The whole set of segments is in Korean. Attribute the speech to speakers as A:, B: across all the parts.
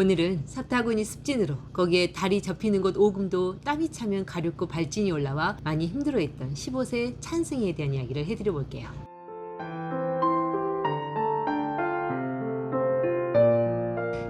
A: 오늘은 사타구니 습진으로 거기에 다리 접히는 곳 오금도 땀이 차면 가렵고 발진이 올라와 많이 힘들어했던 15세 찬승이에 대한 이야기를 해드려 볼게요.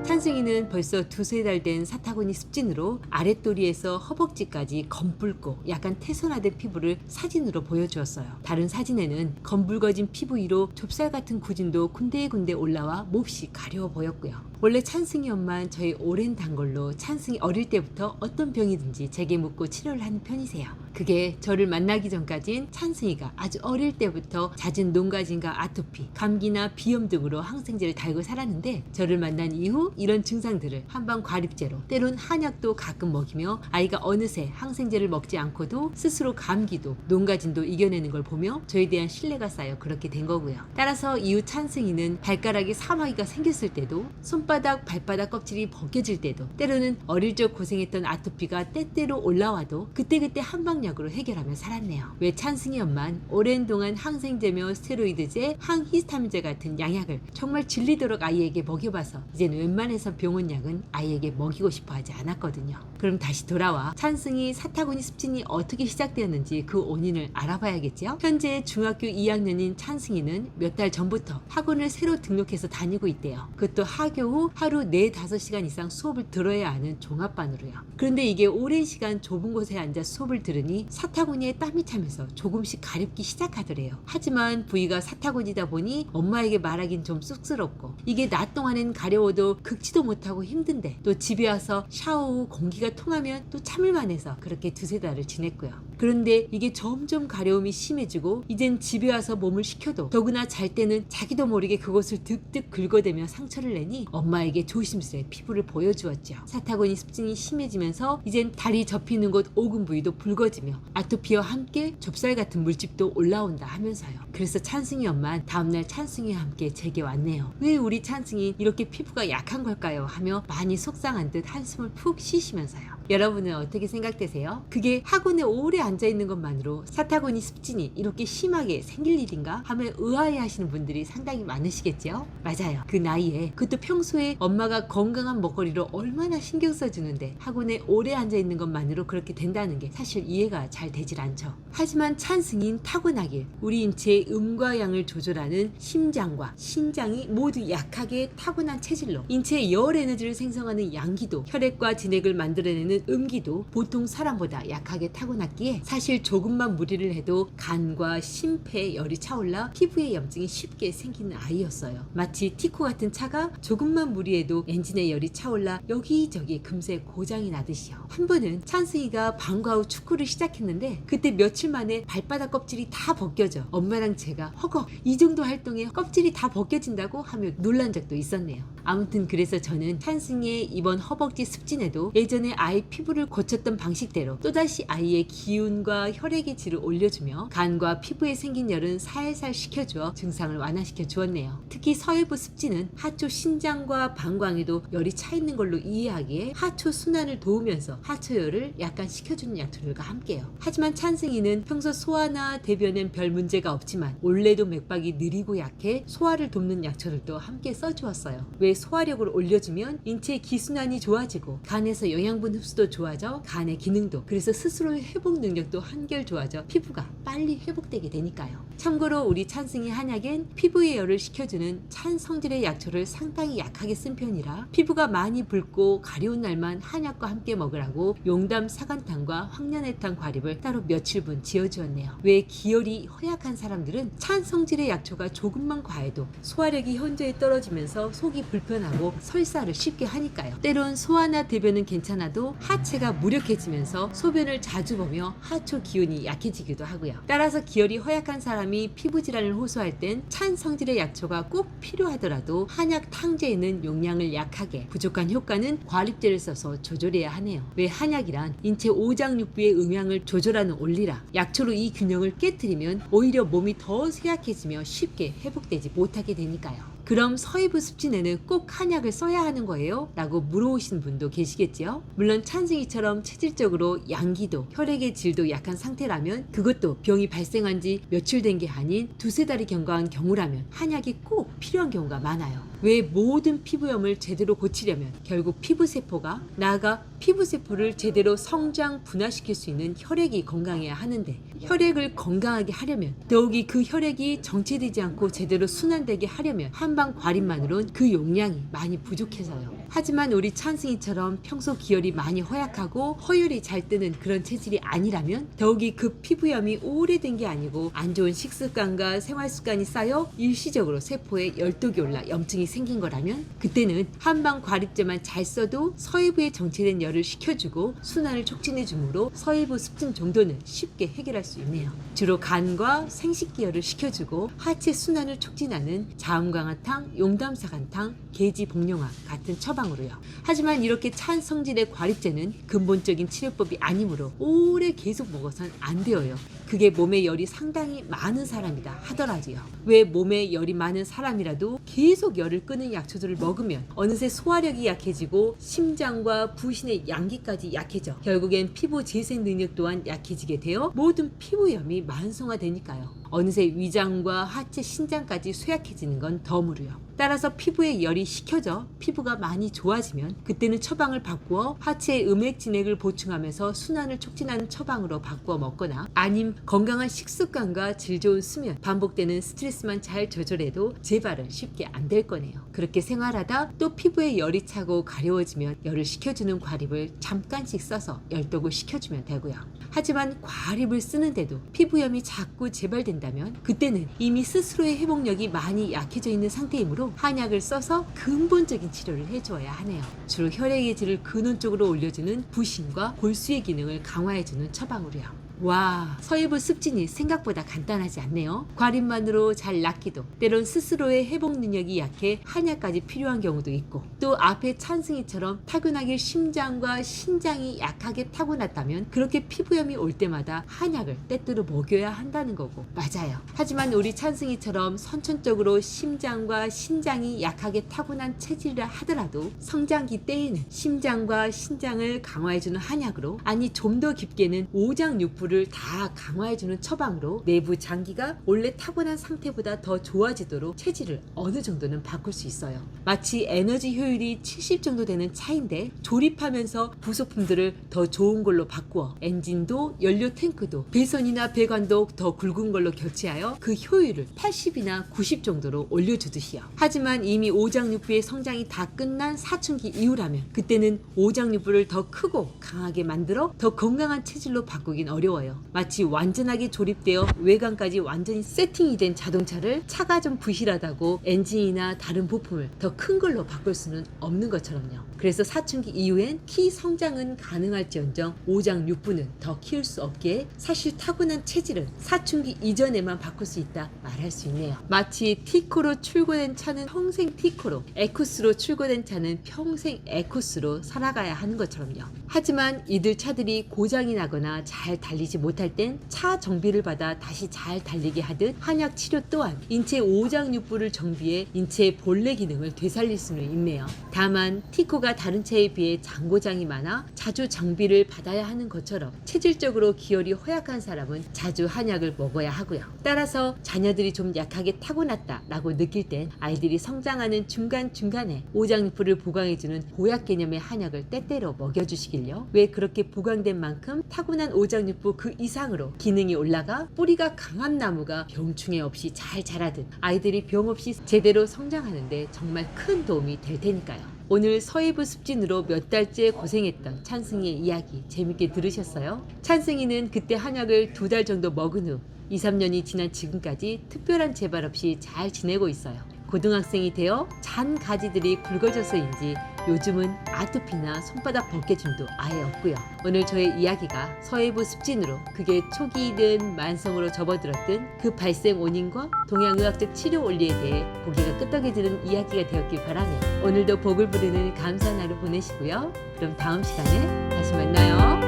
A: 찬승이는 벌써 두세 달 된 사타구니 습진으로 아랫도리에서 허벅지까지 검붉고 약간 태선화된 피부를 사진으로 보여주었어요. 다른 사진에는 검붉어진 피부 위로 좁쌀 같은 구진도 군데군데 올라와 몹시 가려워 보였고요. 원래 찬승이 엄마는 저희 오랜 단골로 찬승이 어릴 때부터 어떤 병이든지 제게 묻고 치료를 하는 편이세요. 그게 저를 만나기 전까진 찬승이가 아주 어릴 때부터 잦은 농가진과 아토피, 감기나 비염 등으로 항생제를 달고 살았는데 저를 만난 이후 이런 증상들을 한방 과립제로 때론 한약도 가끔 먹이며 아이가 어느새 항생제를 먹지 않고도 스스로 감기도 농가진도 이겨내는 걸 보며 저에 대한 신뢰가 쌓여 그렇게 된 거고요. 따라서 이후 찬승이는 발가락에 사마귀가 생겼을 때도 손바닥, 발바닥 껍질이 벗겨질 때도 때로는 어릴 적 고생했던 아토피가 때때로 올라와도 그때그때 한방약으로 해결하며 살았네요. 왜 찬승이 엄만 오랜 동안 항생제며 스테로이드제, 항히스타민제 같은 양약을 정말 질리도록 아이에게 먹여봐서 이제는 웬만해서 병원약은 아이에게 먹이고 싶어 하지 않았거든요. 그럼 다시 돌아와 찬승이 사타구니 습진이 어떻게 시작되었는지 그 원인을 알아봐야겠죠? 현재 중학교 2학년인 찬승이는 몇 달 전부터 학원을 새로 등록해서 다니고 있대요. 그것도 하교 후 하루 4-5시간 이상 수업을 들어야 하는 종합반으로요. 그런데 이게 오랜 시간 좁은 곳에 앉아 수업을 들으니 사타구니에 땀이 차면서 조금씩 가렵기 시작하더래요. 하지만 부위가 사타구니다 보니 엄마에게 말하긴 좀 쑥스럽고 이게 낮 동안엔 가려워도 긁지도 못하고 힘든데 또 집에 와서 샤워 후 공기가 통하면 또 참을만 해서 그렇게 두세 달을 지냈고요. 그런데 이게 점점 가려움이 심해지고 이젠 집에 와서 몸을 식혀도 더구나 잘 때는 자기도 모르게 그곳을 득득 긁어대며 상처를 내니 엄마에게 조심스레 피부를 보여주었죠. 사타구니 습진이 심해지면서 이젠 다리 접히는 곳 오금 부위도 붉어지며 아토피와 함께 좁쌀 같은 물집도 올라온다 하면서요. 그래서 찬승이 엄마는 다음날 찬승이와 함께 제게 왔네요. 왜 우리 찬승이 이렇게 피부가 약한 걸까요? 하며 많이 속상한 듯 한숨을 푹 쉬시면서요. 여러분은 어떻게 생각되세요? 그게 학원에 오래 앉아있는 것만으로 사타구니 습진이 이렇게 심하게 생길 일인가? 하며 의아해하시는 분들이 상당히 많으시겠죠? 맞아요. 그 나이에 그것도 평소에 엄마가 건강한 먹거리로 얼마나 신경 써주는데 학원에 오래 앉아있는 것만으로 그렇게 된다는 게 사실 이해가 잘 되질 않죠. 하지만 찬승인 타고나길 우리 인체의 음과 양을 조절하는 심장과 신장이 모두 약하게 타고난 체질로 인체의 열 에너지를 생성하는 양기도 혈액과 진액을 만들어내는 음기도 보통 사람보다 약하게 타고났기에 사실 조금만 무리를 해도 간과 심폐에 열이 차올라 피부에 염증이 쉽게 생기는 아이였어요. 마치 티코 같은 차가 조금만 무리해도 엔진에 열이 차올라 여기저기 금세 고장이 나듯이요. 한 번은 찬승이가 방과 후 축구를 시작했는데 그때 며칠 만에 발바닥 껍질이 다 벗겨져 엄마랑 제가 허걱 이 정도 활동에 껍질이 다 벗겨진다고 하며 놀란 적도 있었네요. 아무튼 그래서 저는 찬승이의 이번 허벅지 습진에도 예전에 아이 피부를 고쳤던 방식대로 또다시 아이의 기운과 혈액의 질을 올려주며 간과 피부에 생긴 열은 살살 식혀주어 증상을 완화시켜 주었네요. 특히 서해부 습진은 하초 신장과 방광에도 열이 차 있는 걸로 이해하기에 하초 순환을 도우면서 하초열을 약간 식혀주는 약초들과 함께요. 하지만 찬승이는 평소 소화나 대변엔 별 문제가 없지만 원래도 맥박이 느리고 약해 소화를 돕는 약초들도 함께 써주었어요. 왜 소화력을 올려주면 인체의 기순환이 좋아지고 간에서 영양분 흡수도 좋아져 간의 기능도 그래서 스스로의 회복 능력도 한결 좋아져 피부가 빨리 회복되게 되니까요. 참고로 우리 찬승이 한약엔 피부의 열을 식혀주는 찬 성질의 약초를 상당히 약하게 쓴 편이라 피부가 많이 붉고 가려운 날만 한약과 함께 먹으라고 용담 사간탕과 황련해탕 과립을 따로 며칠분 지어주었네요. 왜 기혈이 허약한 사람들은 찬 성질의 약초가 조금만 과해도 소화력이 현저히 떨어지면서 속이 불편하고 설사를 쉽게 하니까요. 때론 소화나 대변은 괜찮아도 하체가 무력해지면서 소변을 자주 보며 하초 기운이 약해지기도 하고요. 따라서 기혈이 허약한 사람이 피부 질환을 호소할 땐 찬 성질의 약초가 꼭 필요하더라도 한약 탕제에는 용량을 약하게 부족한 효과는 과립제를 써서 조절해야 하네요. 왜 한약이란 인체 오장육부의 음양을 조절하는 원리라 약초로 이 균형을 깨트리면 오히려 몸이 더 쇠약해지며 쉽게 회복되지 못하게 되니까요. 그럼 서해부 습진에는 꼭 한약을 써야 하는 거예요? 라고 물어오신 분도 계시겠지요? 물론 찬승이처럼 체질적으로 양기도 혈액의 질도 약한 상태라면 그것도 병이 발생한 지 며칠 된 게 아닌 두세 달이 경과한 경우라면 한약이 꼭 필요한 경우가 많아요. 왜 모든 피부염을 제대로 고치려면 결국 피부세포가 나아가 피부세포를 제대로 성장 분화시킬 수 있는 혈액이 건강해야 하는데, 혈액을 건강하게 하려면, 더욱이 그 혈액이 정체되지 않고 제대로 순환되게 하려면 한방 과립만으론 그 용량이 많이 부족해서요. 하지만 우리 찬승이처럼 평소 기혈이 많이 허약하고 허혈이 잘 뜨는 그런 체질이 아니라면, 더욱이 그 피부염이 오래된 게 아니고 안 좋은 식습관과 생활습관이 쌓여 일시적으로 세포에 열독이 올라 염증이 생긴 거라면, 그때는 한방 과립제만 잘 써도 서해부에 정체된 열을 식혀주고 순환을 촉진해 주므로 서해부 습진 정도는 쉽게 해결할 수 있네요. 주로 간과 생식기혈을 식혀주고 하체 순환을 촉진하는 자음강화탕, 용담사간탕, 계지복룡화 같은 처방으로요. 하지만 이렇게 찬 성질의 과립제는 근본적인 치료법이 아니므로 오래 계속 먹어선 안 되어요. 그게 몸에 열이 상당히 많은 사람이다 하더라도요. 왜 몸에 열이 많은 사람이라도 계속 열을 끄는 약초들을 먹으면 어느새 소화력이 약해지고 심장과 부신의 양기까지 약해져 결국엔 피부 재생 능력 또한 약해지게 되어 모든 피부염이 만성화되니까요. 어느새 위장과 하체, 신장까지 쇠약해지는 건 덤으로요. 따라서 피부에 열이 식혀져 피부가 많이 좋아지면 그때는 처방을 바꾸어 하체의 음액진액을 보충하면서 순환을 촉진하는 처방으로 바꾸어 먹거나, 아님 건강한 식습관과 질 좋은 수면, 반복되는 스트레스만 잘 조절해도 재발은 쉽게 안 될 거네요. 그렇게 생활하다 또 피부에 열이 차고 가려워지면 열을 식혀주는 과립을 잠깐씩 써서 열독을 식혀주면 되고요. 하지만 과립을 쓰는데도 피부염이 자꾸 재발된다면 그때는 이미 스스로의 회복력이 많이 약해져 있는 상태이므로 한약을 써서 근본적인 치료를 해주어야 하네요. 주로 혈액의 질을 근원적으로 올려주는 부신과 골수의 기능을 강화해주는 처방으로요. 와, 서해부 습진이 생각보다 간단하지 않네요. 과립만으로 잘 낫기도, 때론 스스로의 회복 능력이 약해 한약까지 필요한 경우도 있고, 또 앞에 찬승이처럼 타고나길 심장과 신장이 약하게 타고났다면 그렇게 피부염이 올 때마다 한약을 때때로 먹여야 한다는 거고, 맞아요. 하지만 우리 찬승이처럼 선천적으로 심장과 신장이 약하게 타고난 체질이라 하더라도 성장기 때에는 심장과 신장을 강화해주는 한약으로, 아니 좀 더 깊게는 오장육부를 다 강화해주는 처방으로 내부 장기가 원래 타고난 상태보다 더 좋아지도록 체질을 어느 정도는 바꿀 수 있어요. 마치 에너지 효율이 70 정도 되는 차인데 조립하면서 부속품들을 더 좋은 걸로 바꾸어 엔진도 연료 탱크도 배선이나 배관도 더 굵은 걸로 교체하여 그 효율을 80이나 90 정도로 올려주듯이요. 하지만 이미 오장육부의 성장이 다 끝난 사춘기 이후라면 그때는 오장육부를 더 크고 강하게 만들어 더 건강한 체질로 바꾸긴 어려워요. 마치 완전하게 조립되어 외관까지 완전히 세팅이 된 자동차를 차가 좀 부실하다고 엔진이나 다른 부품을 더 큰 걸로 바꿀 수는 없는 것처럼요. 그래서 사춘기 이후엔 키 성장은 가능할지언정 오장육부는 더 키울 수 없기에 사실 타고난 체질은 사춘기 이전에만 바꿀 수 있다 말할 수 있네요. 마치 티코로 출고된 차는 평생 티코로, 에쿠스로 출고된 차는 평생 에쿠스로 살아가야 하는 것처럼요. 하지만 이들 차들이 고장이 나거나 잘 달리지 못할 땐 차 정비를 받아 다시 잘 달리게 하듯 한약 치료 또한 인체 오장육부를 정비해 인체의 본래 기능을 되살릴 수는 있네요. 다만 티코가 다른 차에 비해 장고장이 많아 자주 정비를 받아야 하는 것처럼 체질적으로 기혈이 허약한 사람은 자주 한약을 먹어야 하고요. 따라서 자녀들이 좀 약하게 타고났다 라고 느낄 땐 아이들이 성장하는 중간중간에 오장육부를 보강해주는 보약 개념의 한약을 때때로 먹여주시길요. 왜 그렇게 보강된 만큼 타고난 오장육부 그 이상으로 기능이 올라가 뿌리가 강한 나무가 병충해 없이 잘 자라듯 아이들이 병 없이 제대로 성장하는데 정말 큰 도움이 될 테니까요. 오늘 서해부 습진으로 몇 달째 고생했던 찬승이의 이야기 재밌게 들으셨어요? 찬승이는 그때 한약을 2달 정도 먹은 후 2, 3년이 지난 지금까지 특별한 재발 없이 잘 지내고 있어요. 고등학생이 되어 잔 가지들이 굵어져서인지 요즘은 아토피나 손바닥 벗겨짐도 아예 없고요. 오늘 저의 이야기가 서해부 습진으로 그게 초기이든 만성으로 접어들었든 그 발생 원인과 동양의학적 치료 원리에 대해 고개가 끄덕여지는 이야기가 되었길 바라며 오늘도 복을 부르는 감사한 하루 보내시고요. 그럼 다음 시간에 다시 만나요.